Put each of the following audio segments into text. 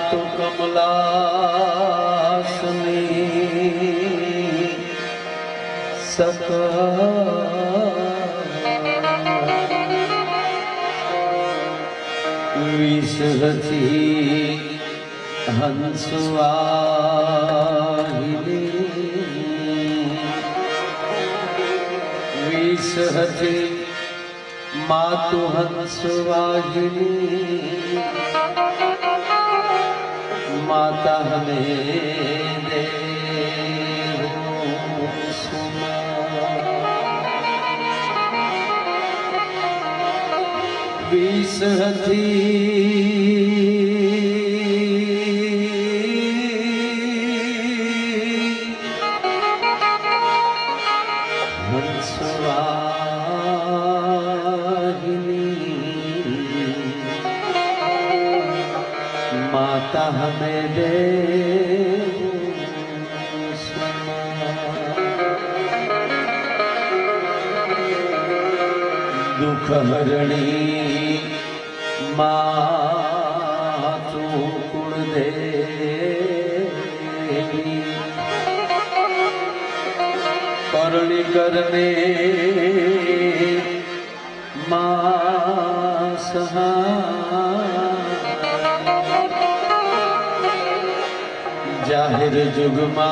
मातु कमलासनी सका विषहती हंसवाहिनी विषहती मातु हंसवाहिनी माता हमें दे विषहती माता हमें दे दुख हरणी मातु कुल देवी करणी करने मां सहा जाहिर जुगमा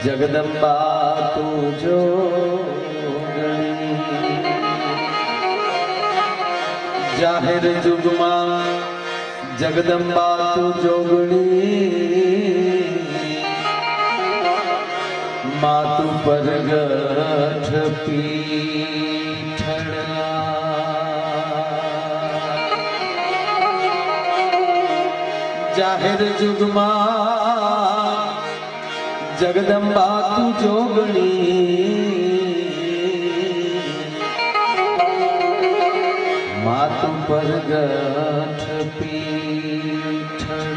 जगदम्बा तू जो जाहिर जुगमा जगदम्बा तू जोगणी मातु परगठ पीठड़ा जाहिर जुगमा जगदम्बा तू जोगणी मातु परगठ पीठड़ा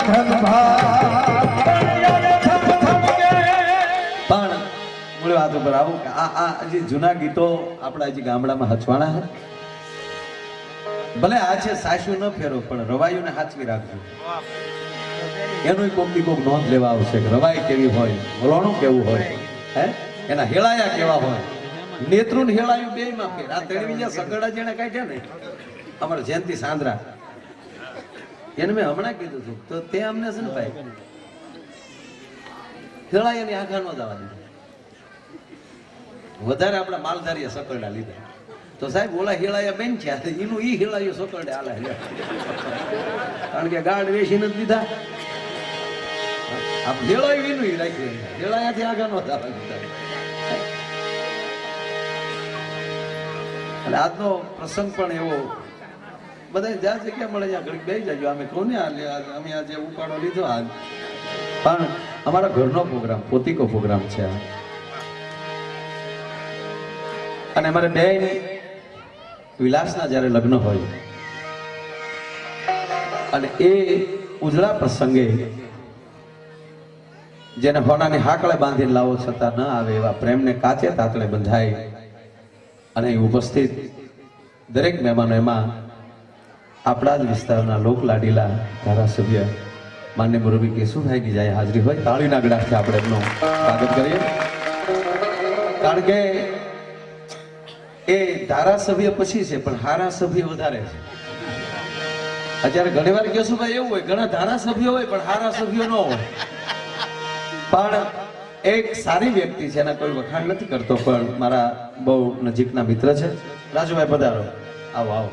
ધન ભાઈ વાત ઉપર આવું કે આ જે જૂના ગીતો આપણા હજી ગામડામાં હચવાણા છે. ભલે આ છે સાસુ ન ફેરો પણ રવાયુને સાચવી રાખજો. એનું કોક દી કોક નોંધ લેવા આવશે કે રવાઈ કેવી હોય, વલોણું કેવું હોય, હે એના હેળાયા કેવા હોય. નેત્રું ને હેળાયું બે માં ફેર. આ તેડવીજા સગડા જેને કાઢ્યા ને અમારા જયંતિ સાંદ્રા, એને મેં હમણાં કીધું હતું તો તે અમને છે ને ભાઈ હેળાયાની આખા નો જવા દીધા. વધારે આપણા માલધારીએ સકરડા લીધા તો સાહેબ ઓલા હેળાયા બેન છે એનું ઈ હેળાયું સકરડે હાલે. કારણ કે ગાઢ વેચી નથી દીધા. આપ હેળાયું એનું ઈ રાખ્યું, હેળાયાથી આગળ નો જવા દીધા. એટલે આજનો પ્રસંગ પણ એવો બધા જ્યાં જગ્યા મળે ત્યાં ઘડીક બેસી જાજો. અમે કોને અમે આજે ઉપાડો લીધો આજ પણ અમારા ઘરનો પ્રોગ્રામ, પોતીકો પ્રોગ્રામ છે. અને અમારે બે વિલાસના જ્યારે લગ્ન હોય અને એ ઉજળા પ્રસંગે જેને હોનાની હાકળે બાંધીને લાવો છતાં ન આવે એવા પ્રેમને કાચે તાતળે બંધાય અને ઉપસ્થિત દરેક મહેમાનો, એમાં આપણા જ વિસ્તારના લોક લાડીલા ધારાસભ્ય માન્ય મુરબી કેશુભાઈની જાય હાજરી હોય, તાળીના ગળાથી આપણે એમનું સ્વાગત કરીએ. કારણ કે એ ધારાસભ્ય પછી છે પણ હારાસભ્ય વધારે છે. અત્યારે ઘણી વાર કેશુભાઈ એવું હોય, ઘણા ધારાસભ્યો હોય પણ હારાસભ્યો ન હોય. પણ એક સારી વ્યક્તિ છે, એના કોઈ વખાણ નથી કરતો પણ મારા બહુ નજીકના મિત્ર છે. રાજુભાઈ પધારો, આવો આવો.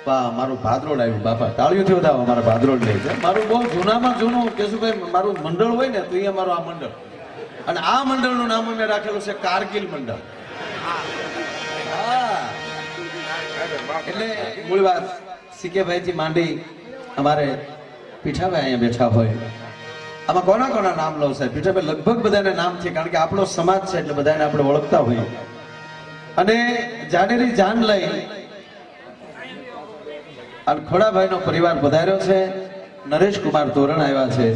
વાહ, મારું ભાદરોડ આવ્યું બાપા, તાળીઓથી વધાવો. મારા ભાદરોડ લે છે મારું બહુ જૂનામાં જૂનું કેશુભાઈ મારું મંડળ હોય ને તો અહીંયા મારું આ મંડળ, અને આ મંડળનું નામ મેં રાખેલું છે કારગિલ મંડળ. એટલે મૂળ વાત સીકેભાઈ થી માંડી અમારે પીઠાભાઈ અહીંયા બેઠા હોય. આમાં કોના કોના નામ લો સાહેબ? પીઠાભાઈ લગભગ બધાને નામ છે, કારણ કે આપણો સમાજ છે એટલે બધાને આપણે ઓળખતા હોઈએ. અને જાડેરી જાન લઈ અને ખોડાભાઈ નો પરિવાર પધાર્યો છે. નરેશ કુમાર તોરણ આવ્યા છે.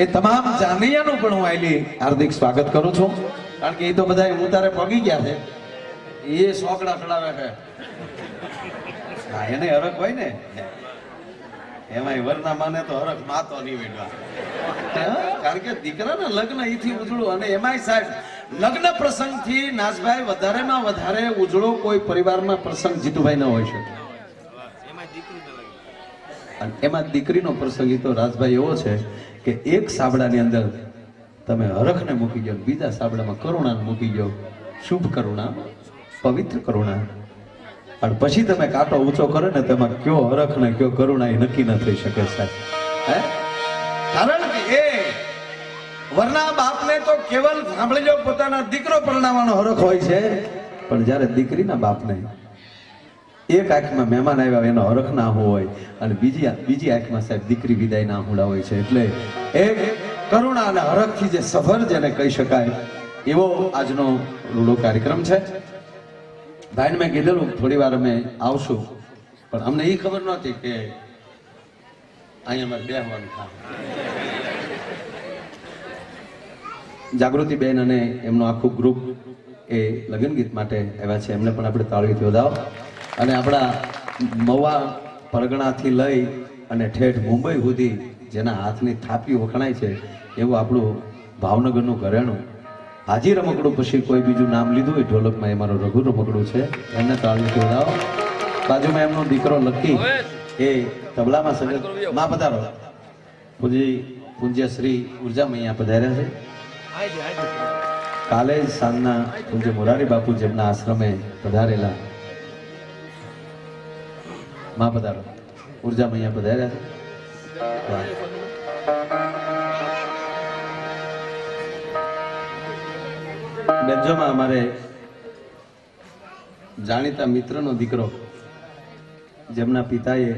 એ તમામ જાનૈયાનું પણ હું આયલી હાર્દિક સ્વાગત કરું છું. કારણ કે એ તો બધા ઉતારે પગી ગયા છે, એ સોકડા ચડાવે છે. હા, એને હરખ હોય ને, એમાં વરના માને તો હરખ માતો નહીં વેડવા. કારણ કે દીકરાના લગ્ન અહીંથી ઉજળું, અને એમાંય સાહેબ લગ્ન પ્રસંગથી નાસભાઈ વધારેમાં વધારે ઉજળો કોઈ પરિવારમાં પ્રસંગ જીતુભાઈ ન હોય શકે. અને એમાં દીકરીનો પ્રસંગ તો રાજભાઈ એવો છે કે એક સાબડાની અંદર તમે હરખને મૂકી જાઓ, બીજા સાબડામાં કરુણાને મૂકી જાઓ. શુભ કરુણા, પવિત્ર કરુણા. અને પછી તમે કાંટો ઊંચો કરો ને તેમાં કયો હરખ ને કયો કરુણા એ નક્કી ન થઈ શકે સાહેબ. કારણ કે એ વરના બાપને તો કેવલ સાંભળી લો પોતાના દીકરો પરણાવવાનો હરખ હોય છે, પણ જ્યારે દીકરીના બાપને એક આંખમાં મહેમાન આવ્યા એનો હરખ ના હોય અને બીજી આંખમાં સાહેબ દીકરી વિદાય ના હુડા હોય છે. એટલે એક કરુણા અને હરખથી જે સફર જેને કહી શકાય એવો આજનો રૂડો કાર્યક્રમ છે. ભાઈને મેં કીધેલું થોડી વાર અમે આવશું, પણ અમને એ ખબર નહોતી કે અહીંયા અમારે બેહવાનું થાય. જાગૃતિબેન અને એમનું આખું ગ્રુપ એ લગ્ન ગીત માટે આવ્યા છે, એમને પણ આપણે તાળીઓથી વધાવો. અને આપણા મવા પરગણાથી લઈ અને ઠેઠ મુંબઈ સુધી જેના હાથની થાપી વખણાય છે એવું આપણું ભાવનગરનું ઘરેણું. હાજી રમકડું પછી કોઈ બીજું નામ લીધું હોય ઢોલકમાં, એ મારો રઘુ રમકડું છે, એમને તાળીઓથી વધાવો. બાજુમાં એમનો દીકરો લકી એ તબલામાં સગત માં પધારો. પૂજ્ય શ્રી ઉર્જા મૈયા પધાર્યા છે. કાલે જ સાંજના પૂજ્ય મોરારી બાપુ જેમના આશ્રમે પધારેલા માં પધારો. ઉર્જા મૈયા પધાર્યા છે. બેન્જોમાં અમારે જાણીતા મિત્રનો દીકરો જેમના પિતાએ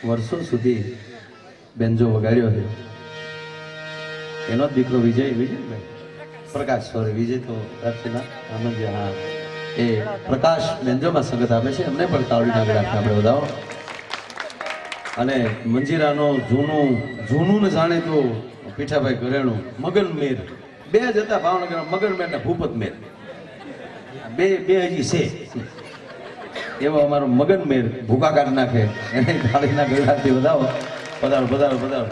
વર્ષો સુધી બેન્જો વગાડ્યો છે, એનો દીકરો વિજય પ્રકાશ, સોરી વિજય તો હા, એ પ્રકાશ બેન્જોમાં સંગત આપે છે. એમને પણ તાળીના ગળાથી આપણે વધાવો. અને મંજીરાનો જૂનું ને જાણીતું પીઠાભાઈ ઘરેણું મગન મીર બે જ હતા ભાવનગર, મગનમેર ને ભૂપતમેર. બે હજી છે. એવો અમારો મગનમેર ભૂકા કાઢ નાખે એને થાળીના ગળાથી વધાવો. પધારો પધારો પધારો.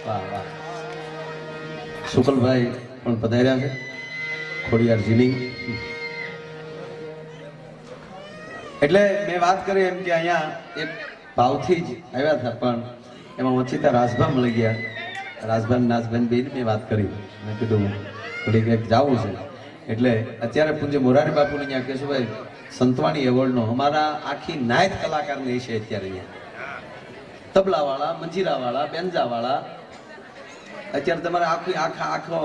વાહ વાહ. શુકલભાઈ પણ પધાર્યા છે, ખોડિયાર જીની. એટલે મેં વાત કરી એમ કે અહીંયા એક ભાવથી જ આવ્યા હતા, પણ એમાં ઓછીતા રાજભા મળી ગયા. રાજભાન નાથભાઈ બેન મેં વાત કરી, મેં કીધું થોડી કંઈક જવું છે. એટલે અત્યારે પૂજ્ય મોરારી બાપુને અહીંયા કેશુભાઈ સંતવાણી એવોર્ડનો અમારા આખી નાયત કલાકારની છે અત્યારે અહીંયા. તબલાવાળા, મંજીરાવાળા, બેન્જાવાળા. અત્યારે તમારે આખો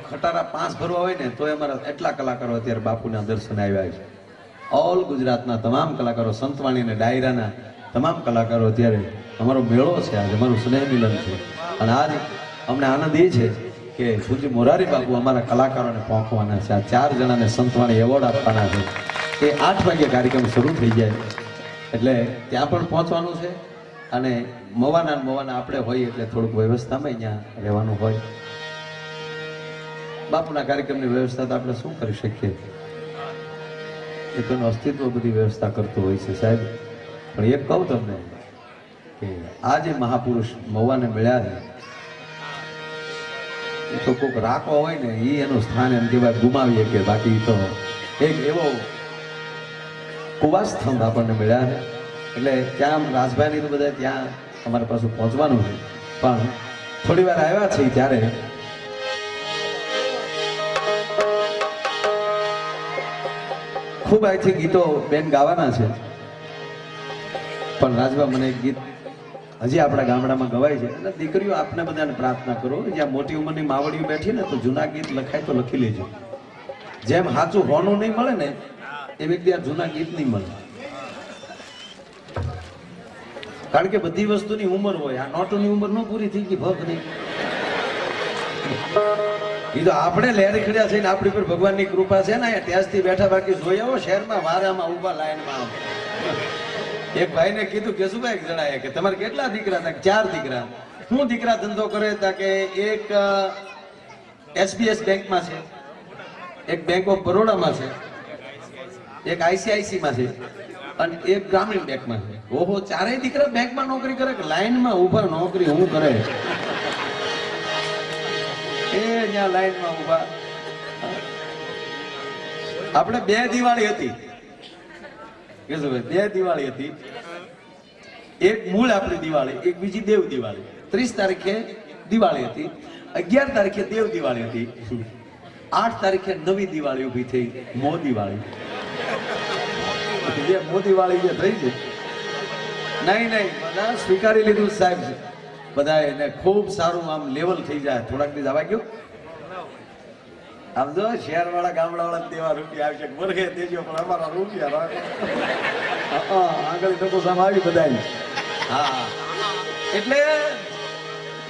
ખટારા 5 ભરવા હોય ને તો અમારા એટલા કલાકારો અત્યારે બાપુના દર્શને આવ્યા છે. ઓલ ગુજરાતના તમામ કલાકારો, સંતવાણી અને ડાયરાના તમામ કલાકારો અત્યારે અમારો મેળો છે. આજે અમારું સ્નેહ મિલન છે. અને આજ અમને આનંદ એ છે કે પૂજ્ય મોરારી બાપુ અમારા કલાકારોને પહોંચવાના છે. આ 4 જણાને સંતવાણી એવોર્ડ આપવાના છે. એ 8 વાગ્યે કાર્યક્રમ શરૂ થઈ જાય એટલે ત્યાં પણ પહોંચવાનું છે. અને મવાના આપણે હોય એટલે થોડુંક વ્યવસ્થામાં અહીંયા રહેવાનું હોય. બાપુના કાર્યક્રમની વ્યવસ્થા તો આપણે શું કરી શકીએ, એ તો અસ્તિત્વ બધી વ્યવસ્થા કરતું હોય છે સાહેબ. પણ એક કહું તમને કે આ જે મહાપુરુષ મવાને મળ્યા છે એ તો કોઈક રાખવા હોય ને એ એનું સ્થાન એમ કહેવાય ગુમાવીએ કે બાકી તો એક એવો કુવાસ્તંભ આપણને મળ્યા છે. એટલે ત્યાં રાજભાઈની તો બધા ત્યાં અમારે પાછું પહોંચવાનું છે, પણ થોડી વાર આવ્યા છે ત્યારે ખૂબ અહીંથી ગીતો બેન ગાવાના છે. પણ રાજભા મને એક ગીત હજી આપણા ગામડામાં ગવાય છે. એટલે દીકરીઓ આપને બધાને પ્રાર્થના કરો, જ્યાં મોટી ઉંમરની માવડીઓ બેઠી ને તો જૂના ગીત લખાય તો લખી લેજો. જેમ સાચું હોનું નહીં મળે ને એ વ્યક્તિ આ જૂના ગીત નહીં મળે. કારણ કે બધી વસ્તુની ઉંમર હોય. આ નોટોની ઉંમર ન પૂરી થઈ ગઈ ભગ નહીં. એ તો આપણે લહેરી ખડ્યા છે ને આપણી પર ભગવાનની કૃપા છે ને. ત્યાંથી બેઠા બાકી જોઈ આવો શહેરમાં વારામાં ઉભા લાઈનમાં. એક ભાઈને કીધું કે શું ભાઈ જણાય કે તમારે કેટલા દીકરા હતા? 4 દીકરા. શું દીકરા ધંધો કરે હતા? કે એક SBS બેંકમાં છે, એક બેંક ઓફ બરોડામાં છે, એક ICICI માં છે અને એક ગ્રામીણ બેંકમાં છે. ઓહો, 4 દીકરા બેંકમાં નોકરી કરે કે લાઈનમાં ઉભા નોકરી હું કરે? એ ત્યાં લાઈનમાં ઉભા. આપણે 2 દિવાળી હતી કે શું ભાઈ? 2 દિવાળી હતી. એક મૂળ આપણી દિવાળી, એક બીજી દેવ દિવાળી. 30 તારીખે દિવાળી હતી, 11 તારીખે દેવ દિવાળી હતી, 8 તારીખે નવી દિવાળી ઊભી થઈ, મો દિવાળી. જે મોદી વાળી જે થઈ છે, નહીં બધા સ્વીકારી લીધું સાહેબ. બધા એને ખૂબ સારું આમ લેવલ થઈ જાય. થોડાક દી જવા ગયું આમ જો શહેર વાળા ગામડા વાળા તેવા રૂપિયા આવશે વર્ગે દેજો, પણ અમારા રૂપિયા આગળ લોકો સામે આવી બધા. હા, એટલે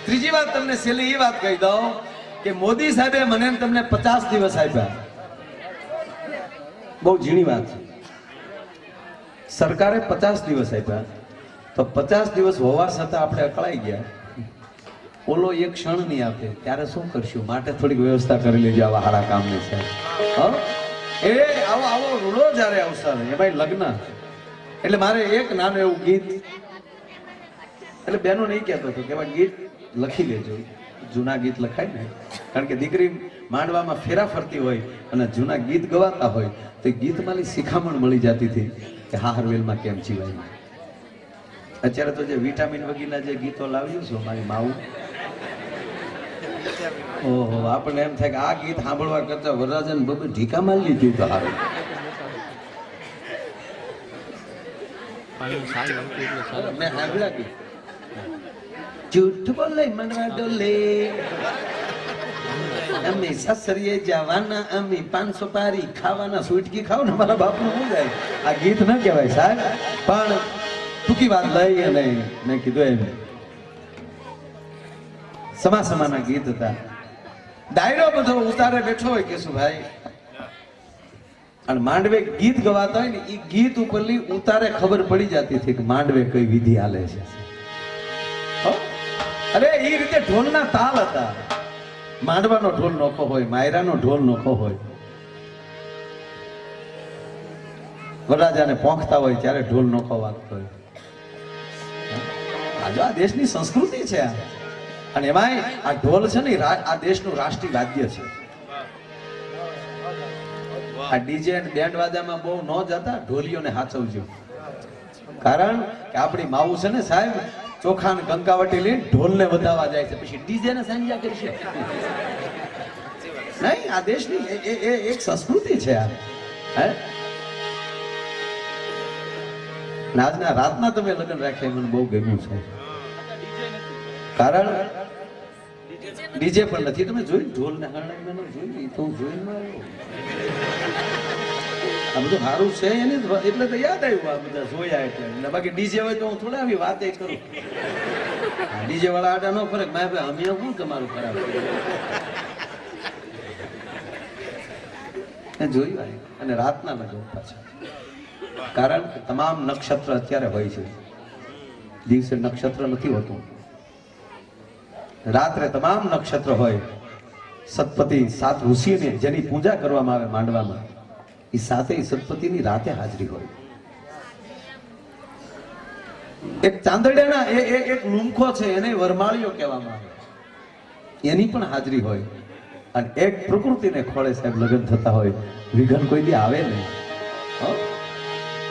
ત્રીજી વાત તમને છેલ્લી એ વાત કહી દઉં કે મોદી સાહેબે મને તમને 50 દિવસ આપ્યા. બહુ ઝીણી વાત છે. સરકારે 50 દિવસ આપ્યા તો 50 દિવસ હોવા છતાં આપણે અકળાઈ ગયા. ઓલો એક ક્ષણ નહીં આપે ત્યારે શું કરશું? માટે થોડીક વ્યવસ્થા કરી લેજો આવા સારા કામની છે. એ આવો રૂડો જયારે અવસર એ ભાઈ લગ્ન એટલે મારે એક નાનું એવું ગીત, એટલે બેનો નહીં કહેતો હતો કે ભાઈ ગીત લખી લેજો. જૂના ગીત લખાય ને, કારણ કે દીકરી માંડવામાં ફેરા ફરતી હોય અને જૂના ગીત ગવાતા હોય તો ગીતમાં શિખામણ મળી જતી હતી કે હારવેલમાં કેમ જીવાય. અત્યારે તો જે વિટામિન વગેરેના જે ગીતો લાવ્યું છે મારી માવું, ઓહો, આપણને એમ થાય કે આ ગીત સાંભળવા કરતા વરરાજન બબે ઢીકા મારી લીધું તો હારું. મેં સાંભળ્યા કે જૂઠ બોલે મનવા ડોલે, અમે સસરીએ જવાના, અમે 500 પારી ખાવાના. સુટકી ખાવ ને મારા બાપનું શું જાય? આ ગીત ન કહેવાય સાહેબ. પણ ટૂંકી વાત લઈ અને મેં કીધું એમ સમાના ગીત હતા. ડાયરો બધો ઉતારે બેઠો હોય કે શું ભાઈ, અને માંડવે ગીત ગવાતા હોય ને એ ગીત ઉપરલી ઉતારે ખબર પડી જતી હતી કે માંડવે કઈ વિધિ હાલે છે. અરે એ રીતે ઢોલના તાલ હતા. માંડવાનો ઢોલ નોખો હોય, માયરાનો ઢોલ નોખો હોય, વરરાજાને પોંખતા હોય ત્યારે ઢોલ નોખો વાગતો હોય. આ દેશની સંસ્કૃતિ છે અને એમાંય આ ઢોલ છે ને આ દેશનું રાષ્ટ્રીય વાદ્ય છે. આ ડીજે અને બેન્ડ વાજામાં બહુ ન જતા, ઢોલીઓને હાચવજો. કારણ કે આપણી માવું છે ને સાહેબ, ચોખા ને કંકાવટી લઈને ઢોલને વધાવવા જાય છે, પછી ડીજે ને સાંજ્યા કરશે નહીં. આ દેશની એક સંસ્કૃતિ છે આ. હે આજના રાતના તમે લગ્ન રાખ્યા મને બહુ ગમ્યું છે. કારણ ડીજે પણ નથી. તમે જોયું ઢોલ ને હરણાઈ જોયું? તો જોઈને આ બધું સારું છે એની એટલે તો યાદ આવ્યું આ બધા જોયા એટલે. બાકી ડીજે હોય તો હું થોડા આવી વાત કરું. ડીજે વાળા આડા નો ફરક મારે ભાઈ અમે શું તમારું ખરાબ જોયું. અને રાતના લગ્ન પાછા. કારણ કે તમામ નક્ષત્ર અત્યારે હોય છે, દિવસે નક્ષત્ર નથી હોતું. રાત્રે તમામ નક્ષત્ર હોય. સતપતિ 7 ઋષિઓને જેની પૂજા કરવામાં આવે માંડવામાં, એ 7 સતપતિની રાતે હાજરી હોય. એક ચાંદડિયાના એક લુમખો છે એને વરમાળીઓ કહેવામાં આવે, એની પણ હાજરી હોય. અને એક પ્રકૃતિને ખોળે સાહેબ લગ્ન થતા હોય, વિઘન કોઈ દી આવે નહીં.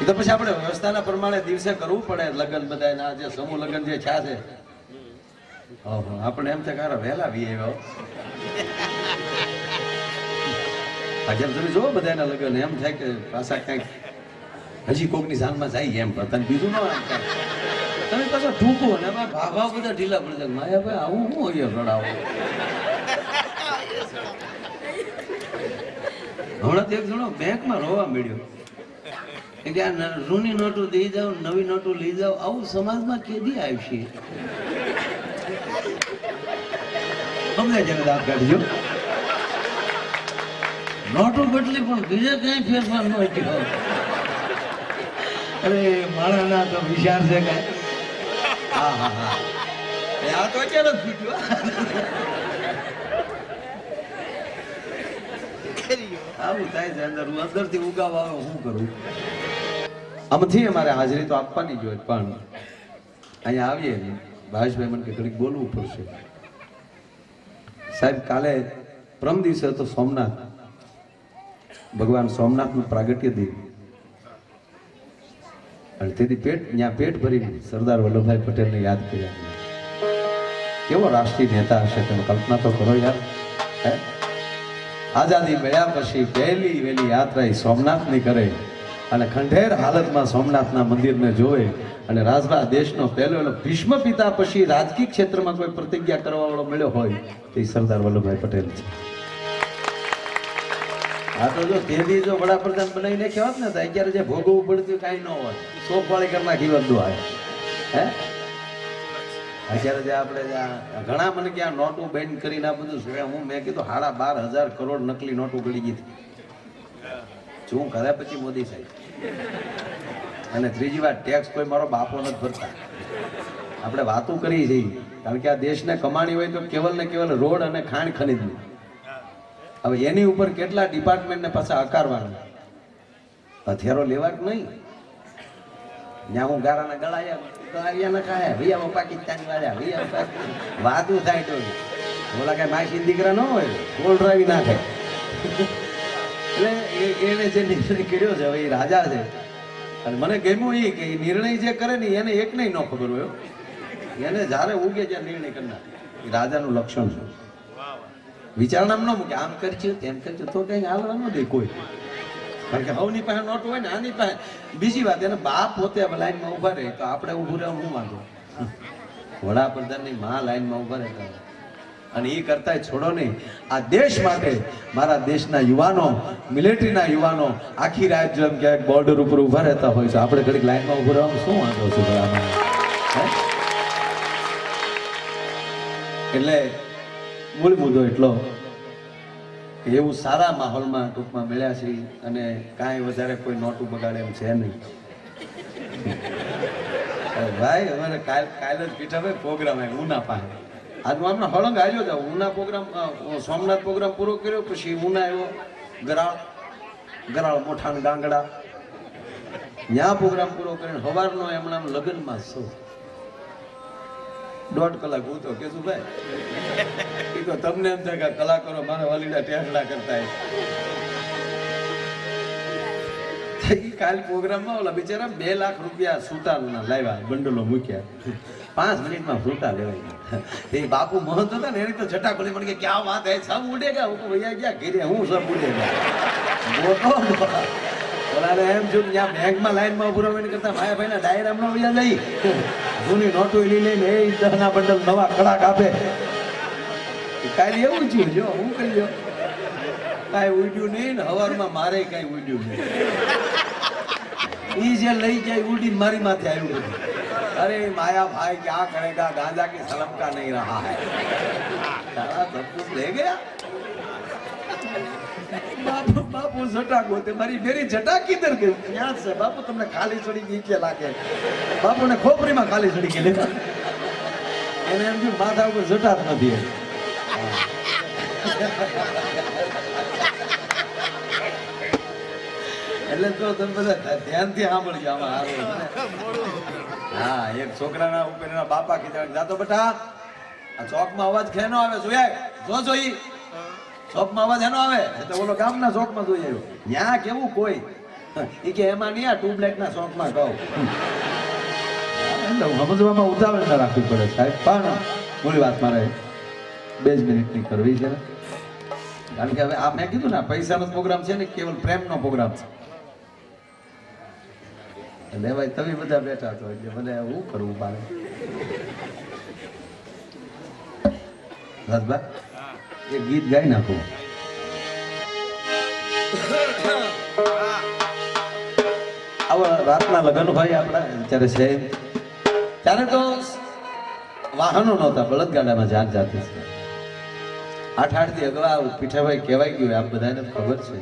એ તો પછી આપણે વ્યવસ્થાના પ્રમાણે દિવસે કરવું પડે લગ્ન. બધા જે સમૂહ લગ્ન જે થયા છે આપણે એમ થાય વહેલા વી આવ્યો. આજે તમે જોવો બધાના લગ્ન એમ થાય કે પાછા કઈક હજી કોકની જાનમાં જાય એમ તને બીજું ન આમ થાય. તમે પાછા ઠૂકો ને ભાવ બધા ઢીલા પડી જાય. માયા ભાઈ આવું શું હોય રડાવો. હમણાં એક જણો બેંકમાં રોવા મળ્યો કે આ જૂની નોટો દઈ જાવ, નવી નોટો લઈ જાવ, આવું સમાજમાં કેદી આવશે? અમને જયારે દાંત કાઢજો. નોટો બદલી પણ બીજે કઈ ફેરફાર ન થયો. અરે માણાના તો વિચાર છે કઈ. હા હા હા આ તો ક્યારે જ ફૂટ્યું. આવું થાય છે અંદર. હું અંદરથી ઉગાવ આવે શું કરું? આમથી અમારે હાજરી તો આપવાની જ હોય, પણ અહીંયા આવીએ ભાવેશભાઈ મને કે ઘડીક બોલવું પડશે. સાહેબ કાલે પ્રમ દિવસે હતો સોમનાથ, ભગવાન સોમનાથનું પ્રાગટ્ય દિન. અને તેથી ત્યાં પેટ ભરીને સરદાર વલ્લભભાઈ પટેલને યાદ કર્યા. કેવો રાષ્ટ્રીય નેતા હશે તમે કલ્પના તો કરો યાર. હે આઝાદી મળ્યા પછી પહેલી વહેલી યાત્રા સોમનાથની કરે અને ખંડેર હાલતમાં સોમનાથના મંદિરને જોવે. અને રાજભા દેશનો પહેલો ભીષ્મ પિતા પછી રાજકીય ક્ષેત્રમાં કોઈ પ્રતિજ્ઞા કરવા વાળો મળ્યો હોય તો એ સરદાર વલ્લભભાઈ પટેલ છે. આ તો જો તેદી જો વડાપ્રધાન બનાવીને કહેવાત ને તો અત્યારે જે ભોગવવું પડતું કાંઈ ન હોય. સોફવાળી કરી નાખી બધું આવે. હે અત્યારે જે આપણે ઘણા મને કે આ નોટું બેન કરીને આ બધું જોયા. હું મેં કીધું 12,500 કરોડ નકલી નોટું ગળી ગઈ હતી. શું કરે પછી મોદી સાહેબ? અને ત્રીજી વાર ટેક્સ કોઈ મારો બાપો નથી ભરતા. આપણે વાતું કરી જઈએ કારણ કે આ દેશને કમાણી હોય તો કેવલ ને કેવલ રોડ અને ખાણ ખનીજની. હવે એની ઉપર કેટલા ડિપાર્ટમેન્ટને પાછા આકારવાના. હથિયારો લેવા જ નહીં. ત્યાં હું ગારાના ગળાયા ખાયા ભૈયા પાકિસ્તાન વાળ્યા ભૈયા વાતું થાય તો બોલા કઈ માસી દીકરા ન હોય ગોળ ડ્રાઈવી નાખે. એટલે એને જે નિર્ણય કર્યો છે હવે એ રાજા છે. અને મને ગમ્યું એ કે નિર્ણય જે કરે ને એને એક નહીં ન ખબર હોય. એને જ્યારે ઉગે ત્યાં નિર્ણય કરનાર એ રાજાનું લક્ષણ છે. વિચારણા ન મૂકે આમ કરશું તેમ કરશું તો કઈ હાલવા ન દે કોઈ. કારણ કે હવની પાસે નોટ હોય ને આની પાસે. બીજી વાત એને બાપ પોતે લાઈનમાં ઉભા રહે તો આપણે ઊભું રહેવું હું વાંધો. વડાપ્રધાનની માં લાઈનમાં ઉભા રહેતા અને એ કરતા છોડો નહીં. આ દેશ માટે મારા દેશના યુવાનો, મિલિટરીના યુવાનો આખી રાત જો એમ ક્યાંક બોર્ડર ઉપર ઉભા રહેતા હોય તો આપણે ઘડીક લાઈનમાં ઉભું રહેવાનું શું વાંધો છે? એટલે મૂળ મુદ્દો એટલો એવું સારા માહોલમાં ટૂંકમાં મળ્યા છે અને કાંઈ વધારે કોઈ નોટું બગાડે એમ છે નહીં. ભાઈ અમારે કાલ જ પીઠા ભાઈ પ્રોગ્રામ આવ્યો ઉના પાસે આજમાં હમણાં હળંગ આવ્યો જાવ ઉના પ્રોગ્રામ સોમનાથ પ્રોગ્રામ પૂરો કર્યો પછી ઉના આવ્યો ગરાળ મોઠાન ગાંગડા ત્યાં પ્રોગ્રામ પૂરો કરીને સવારનો એમણા લગ્નમાં શું 1.5 કલાક હું તો કે શું ભાઈ એ તો તમને એમ થાય કે કલાકારો મારા વાલીડા ટેકડા કરતા કાલ પ્રોગ્રામમાં ઓલા બિચારા 2 લાખ રૂપિયા સુતારના લાવ્યા બંડલો મૂક્યા 5 મિનિટમાં ફ્રૂટા લેવાય એ બાપુ મહંત હતા ને એની તો છટા ખોલી મને કે ક્યાં વાત હે સબ ઉડેગા હું તો ભૈયા ગયા ઘેરે હું સબ ઉડેગા ઓલાને એમ જો ત્યાં બેંકમાં લાઈનમાં ઉભો રહેવા કરતા ભાઈ ભાઈના ડાયરામાં વયા લઈ જૂની નોટો લઈ લઈને એ 10ના બંડલ નવા કડાક આપે કાલે એવું થયું જો હું કહી દો કાંઈ ઉડ્યું નહીં ને હવારમાં મારે કાંઈ ઉડ્યું નહીં ઈ જે લઈ જાય ઉડીને મારી માથે આવ્યું બધું अरे माया भाई क्या करेगा गांजा की सलम का नहीं रहा है सारा सब कुछ ले गया बापू बापू जटा गोते मारी मेरी जटा किधर गई यहाँ से बापू तुमने खाली छड़ी गई क्या लाके बापू ने खोपरी में खाली छड़ी के लेगा એને એમ જો માથા ઉપર જટા જ નથી એટલે તો તમે બધા ધ્યાનથી સાંભળજો આમાં હા એક છોકરાના ઉપર એના બાપા કીધા જાતો બેટા આ ચોકમાં અવાજ ખેનો આવે જોયા જોઈ ચોકમાં અવાજ એનો આવે તો બોલો ગામના ચોકમાં જોઈ આવ્યો ત્યાં કેવું કોઈ એ કે એમાં નહીં આ ટ્યુબલાઇટના ચોકમાં કહું સમજવામાં ઉતાવળ ના રાખવી પડે સાહેબ પણ મૂળ વાત મારે 2 મિનિટની કરવી છે કારણ કે હવે આ મેં કીધું ને પૈસાનો પ્રોગ્રામ છે ને કેવલ પ્રેમનો પ્રોગ્રામ છે એટલે ભાઈ તમે બધા બેઠા છો એટલે મને હું કરવું મારે રાજભાઈ એક ગીત ગાઈ નાખું આવા રાતના લગ્ન ભાઈ આપણા ત્યારે છે ત્યારે તો વાહનો નહોતા બળદગાડામાં જાન જાતી છે 8 દી અગાઉ પીઠાભાઈ કહેવાય ગયું આપ બધાને ખબર છે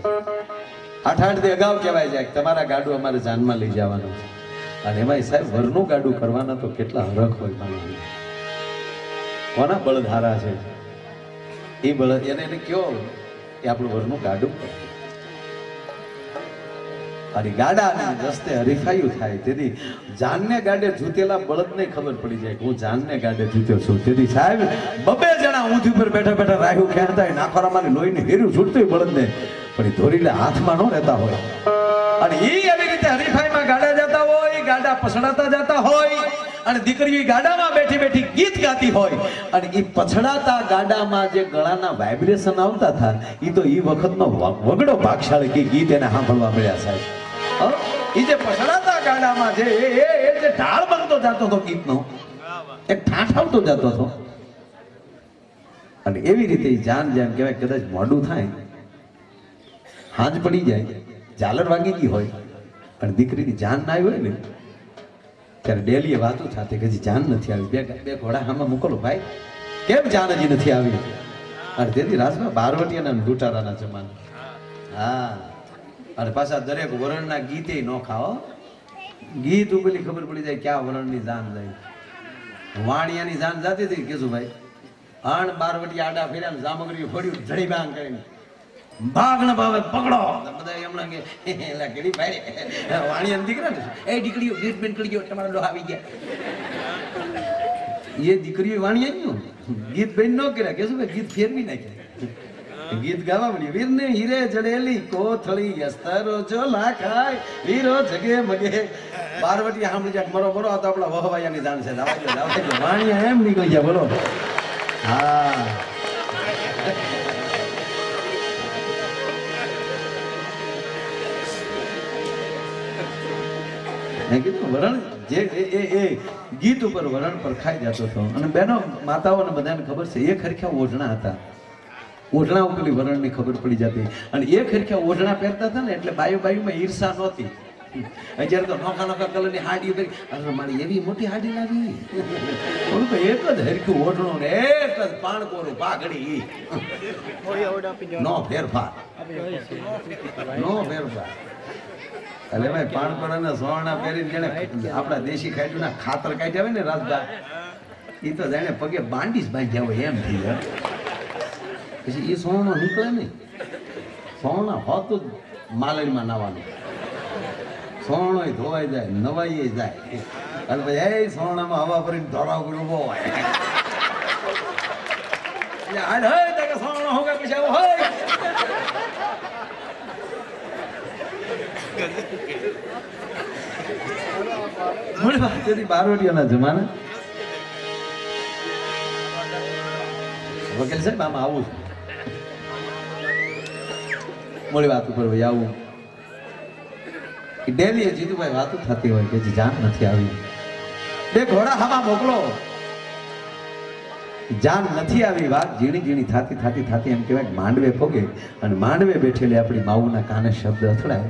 8 દી અગાઉ કહેવાય જાય તમારા ગાડું અમારે જાનમાં લઈ જવાનું છે અને એમાં સાહેબ વરનું ગાડું કરવાના તો કેટલા હરખ હોય માનવું કોના બળદ હારા છે એ બળદ એને કયો એ આપણું વરનું ગાડું અને ગાડા રસ્તે હરીફાયું થાય તેથી જાનને ગાડે જૂતેલા બળદને ખબર પડી જાય કે હું જાનને ગાડે જૂત્યો છું તેથી સાહેબ 2 જણા ઊંધી ઉપર બેઠા બેઠા રાહ્યું ખેંચતા હોય નાખોરામાં લોહીને હેર્યું છૂટતું બળદને પણ એ ધોરીલે હાથમાં ન રહેતા હોય અને એ એવી રીતે હરીફાઈમાં ગાડા જતા હોય ગાડા પછડાતા જતા હોય અને દીકરીઓ ગાડામાં બેઠી બેઠી ગીત ગાતી હોય અને એ પછડાતા ગાડામાં જે ગળાના વાઇબ્રેશન આવતા હતા એ તો એ વખતનો વગડો ભાગશાળી કે ગીત એને સાંભળવા મળ્યા સાહેબ એ જે પછડાતા ગાડામાં જે એ જે ઢાળ બનતો જતો હતો ગીતનો એક ઠાઠ આવતો જતો હતો અને એવી રીતે જાન જાન કહેવાય કદાચ મોડું થાય હાંજ પડી જાય ઝાલર વાગી ગઈ હોય અને દીકરીની જાન ના આવી હોય ને ત્યારે ડેલીએ વાતો થતી કે હજી જાન નથી આવી બે ઘોડા આમાં મોકલો ભાઈ કેમ જાન હજી નથી આવી અને તેથી રાજમાં બારવટિયાના લૂંટારાના જમાના હા અને પાછા દરેક વરણના ગીતે ન ખાઓ ગીત ઉપરલી ખબર પડી જાય ક્યાં વરણની જાન જાય વાણિયાની જાન જાતી હતી કેશુભાઈ આણ બારવટિયા આડા ફેર્યા જામગરી ફોડ્યું જડી બાંગ કરીને ભાગના ભાવે પકડો બધા હમણાં કે એલા કેડી ભાઈ વાણિયાની દીકરા ને એ દીકરીઓ ગીત બેન કરી ગયો તમારા ડોહા આવી ગયા એ દીકરીઓ વાણિયા ગીત બેન ન કર્યા કેશુભાઈ ગીત ફેરવી નાખ્યા ગીત ગાવા મળ્યું વીરને હીરે જડેલી કોથળી અસ્તરો ચોલા ખાય વીરો જગે મગે બારવટી સાંભળી જાય મરો મરો તો આપણા વહવાયાની જાણ છે વાણિયા એમ નીકળી ગયા બોલો હા વરણ જે એ ગીત ઉપર વરણ પર ખાઈ જતો હતો અને બેનો માતાઓને બધાને ખબર છે એ ખરેખર ઓઢણા હતા ઓઢણા ઉપરની વરણની ખબર પડી જતી અને એ ખરેખર ઓઢણા પહેરતા હતા ને એટલે બાયુમાં ઈર્ષા નહોતી અત્યારે તો નોખા નોખા કલરની હાડી પહેરી અરે મારી એવી મોટી હાડી લાવી થોડું તો એક જ હરખું ઓઢણું ને એક જ પાણકોરું પાઘડી નો ફેરફાર એટલે ભાઈ પાણકોરાના સોના પહેરીને જેને આપણા દેશી ખાઈટુના ખાતર કાઢ્યા હોય ને રાજદા એ તો જાણે પગે બાંડી જ બાંધ્યા હોય એમ થઈ જાય. પછી એ સોનો નીકળે નહીં. સોના હોતું જ માલણીમાં નાવાનું. સોણો ધોવાઈ જાય, નવાઈ જાય. અને પછી એ સોનામાં હવા ભરીને ધોરાવ કર્યું બહુ હોય. હાલ હોય તો સોનો હોગા પછી આવો હોય. બારોડિયાના જમાના વકીલ સાહેબ આમાં આવું છે. મોડી વાત ઉપર ભાઈ આવું ડેલી જીતુભાઈ વાતો થતી હોય કે જાન નથી આવી. બે ઘોડા હામાં મોકલો. જાન નથી આવી વાત ઝીણી ઝીણી થાતી થાતી થાતી એમ કહેવાય માંડવે પોગે અને માંડવે બેઠેલી આપણી માવુના કાને શબ્દ અથડાય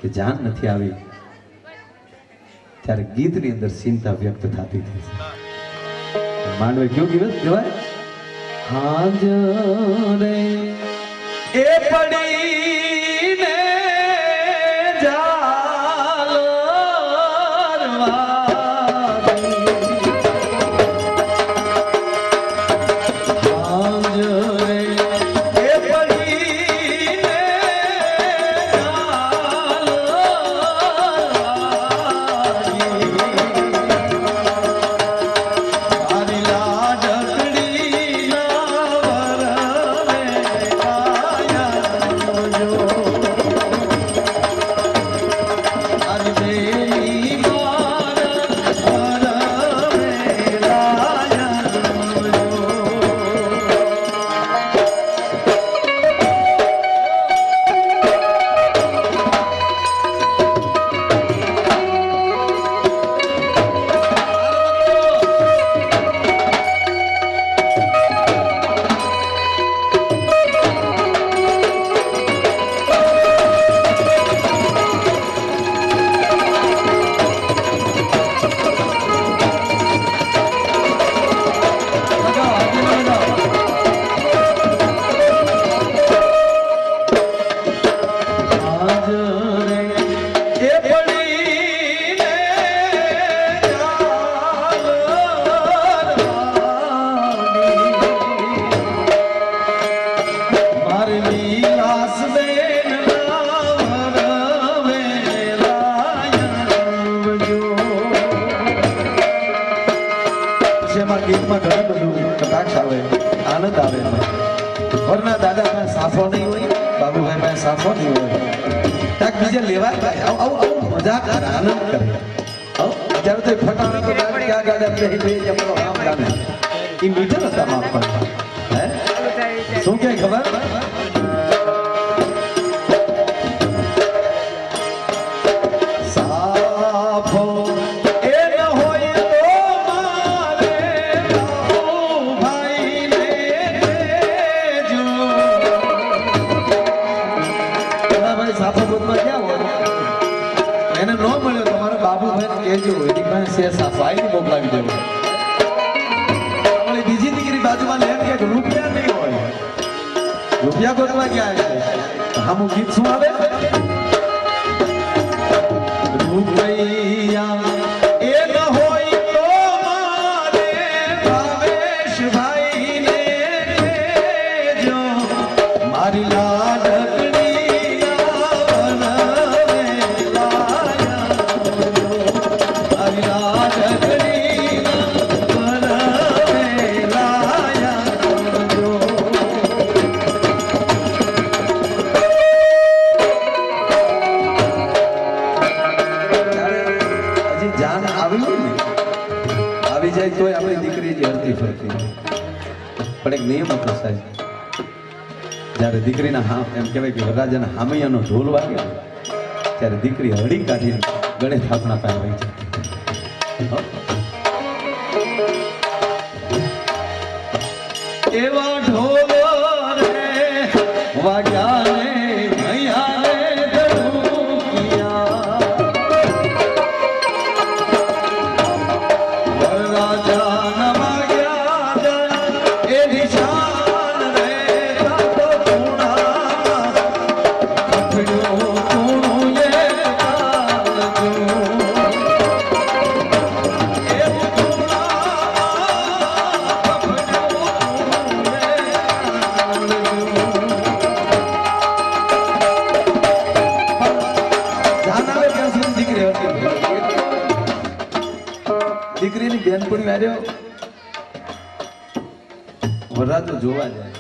કે જાન નથી આવી. ત્યારે ગીતની અંદર ચિંતા વ્યક્ત થતી થઈ છે. માંડવે કયું ગીત કહેવાય? હાજ રે એ પડીને આનંદ આવે. ઘરના દાદા પાસે સાફો નહીં હોય, બાબુભાઈ પાસે સાફો નહીં હોય, તાક બીજે લેવા મજાક આનંદ કરે. અત્યારે તો ફટાણા તો ક્યાં ગાડા બે જમણો આમ ગામે એ મીઠા હતા માપ પર. હે શું કે ખબર? એને ન મળ્યો તમારા બાબુભાઈ કહેજો એની પાસે સાફાઈ મોકલાવી દેવું. બીજી દીકરી બાજુમાં લેમ કે રૂપિયા નહીં હોય, રૂપિયા ગોતવા ગયા છે. આમું ગીત શું આવે? રૂપિયા એ ન હોય તો મારે ભાવેશભાઈને કહેજો મારી આવી જાય તોય આપણી દીકરી જે હરતી ફરતી. પણ એક નિયમ હતો સાહેબ, જ્યારે દીકરીના હા એમ કહેવાય કે વરરાજાના હામૈયાનો ઢોલ વાગ્યો ત્યારે દીકરી હળી કાઢીને ગળે થાપણા પાસે રહી જાય. એવા ઢોલ રે વાગ્યા ને બેનપણી આવ્યો વરરાજો જોવા જાય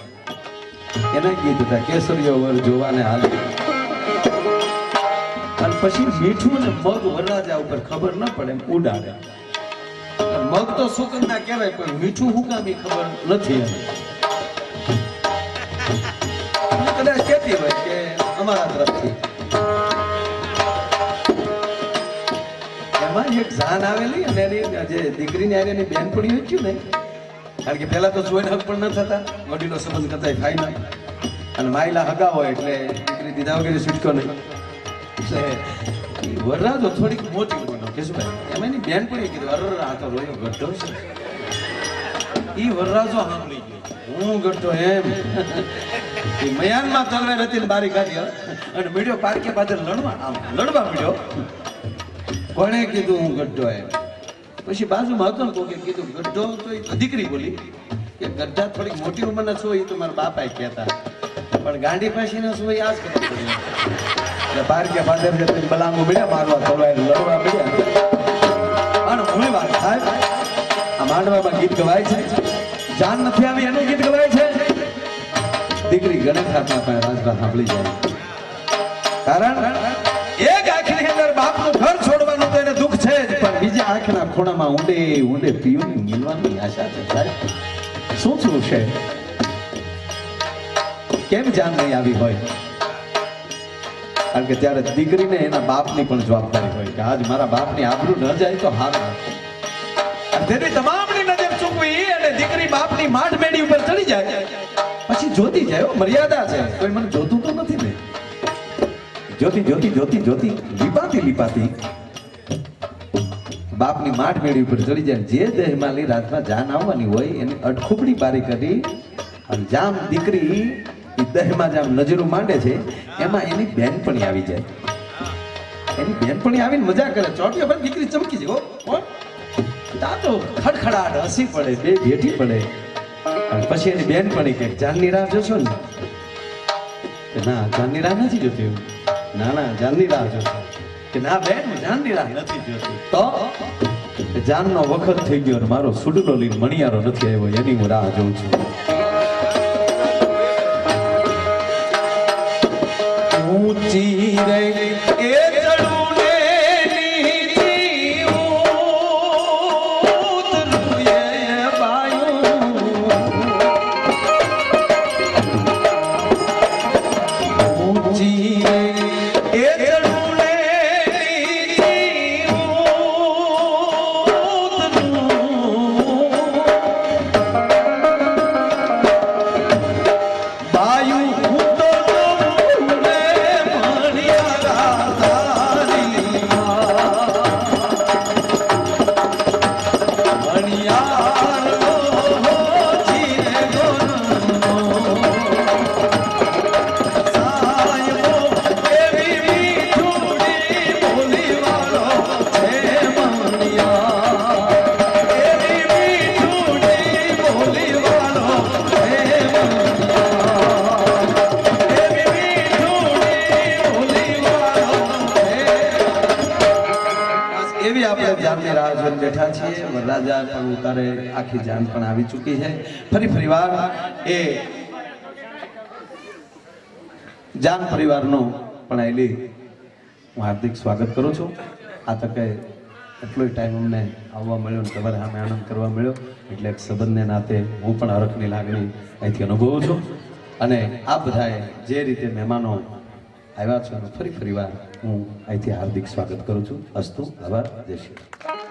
એને કીધું હતા કેસરીઓ વર જોવાને હાલ અને પછી મીઠું ને મગ વરરાજા ઉપર ખબર ન પડે એમ ઉડાડે મગ તો સુગંધના કહેવાય પણ મીઠું હું કામ એ ખબર નથી એને કદાચ કહેતી હોય કે અમારા તરફથી એમાં એક જાન આવેલી અને એની જે દીકરીની આરે એની બેનપણી વેચ્યું ને કારણ કે પહેલા તો જોઈને હક પણ ન થતા વડીલો સંબંધ કરતા ફાઈના અને માયલા હગા હોય એટલે દીકરી દીધા વગેરે છૂટકો નહીં એટલે વરરાજો થોડીક મોટી ઉંમરનો કેશુભાઈ એમાં એની બેનપણી કીધું અરે આ તો રોયો ગઢો છે એ વરરાજો સાંભળી ગયો હું ગઢો એમ એ મયાનમાં તલવાર હતી બારી કાઢી અને મીડિયો પારકે પાછળ લડવા મીડ્યો કોણે કીધું હું ગઢો એમ પછી બાજુમાં હતો ને કોકે કીધું ગઢો તો એ દીકરી બોલી કે ગઢા થોડીક મોટી ઉંમરના છો એ તો મારા બાપા કહેતા પણ ગાંડી પાસીના છો એ આ જ ખબર પડી એટલે પારકે પાદર જતી બલાંગો મળ્યા મારવા તલવાર લડવા મળ્યા અને ઘણી વાત થાય આ માંડવામાં ગીત ગવાય છે જાન નથી આવી એનું ગીત ગવાય છે દીકરી ગણેશ હાથમાં પાસે રાજભા સાંભળી જાય કારણ એક આંખની અંદર બાપનું ઘર છોડવાનું તો એને દુઃખ છે જ પણ બીજા આંખના ખૂણામાં ઊંડે ઊંડે પીઓની મિલવાની આશા છે સાહેબ શું શું છે કેમ જાન નહીં આવી હોય કારણ કે ત્યારે દીકરીને એના બાપની પણ જવાબદારી હોય કે આજ મારા બાપની આબરૂ ન જાય તો હાર અને તેની તમામની નજર ચૂકવી અને દીકરી બાપની માઠ મેડી ઉપર ચડી જાય પછી જોતી જાય મર્યાદા છે કોઈ મને જોતું તો નથી ને જોતી જોતી જોતી જોતી લીપાતી લીપાતી બાપની માઠ મેળી ઉપર ચડી જાય જે દેહમાલી રાતમાં જાન આવવાની હોય એની અટખુબડી બારી કરી અને જામ દીકરી દેહમાં જામ નજરો માંડે છે એમાં એની બેનપણી આવી જાય એની બેનપણી આવીને મજા કરે ચોટીઓ પર દીકરી ચમકી જાય કોણ તા તો ખડખડાટ હસી પડે બે ભેટી પડે અને પછી એની બેનપણી કે જાનની રાહ જોશો ને કે ના જાનની રાહ નથી જોતી ના ના જાનની રાહ જોશો કે ના બેન હું જાનની રાહ નથી જોતી તો જાનનો વખત થઈ ગયો અને મારો સુડલો લઈને મણિયારો નથી આવ્યો એની હું રાહ જોઉં છું ઊંચી રે એ ચડું ને નીચી ઉતરું એ બાયું ઊંચી રે એ ચડું ને નીચી ઉતરું બાયું એવી આપણે જાનની રાહ જોઈને બેઠા છીએ વરરાજા પણ ઉતારે આખી જાન પણ આવી ચૂકી છે ફરી વાર એ જાન પરિવારનો પણ આયલી હું હાર્દિક સ્વાગત કરું છું આ તકે એટલો ટાઈમ અમને આવવા મળ્યો ને તમારે સામે આનંદ કરવા મળ્યો એટલે એક સંબંધને નાતે હું પણ હરખની લાગણી અહીંથી અનુભવું છું અને આ બધાએ જે રીતે મહેમાનો આવ્યા છો ફરી વાર હું અહીંથી હાર્દિક સ્વાગત કરું છું અસ્તુ આભાર જય શ્રી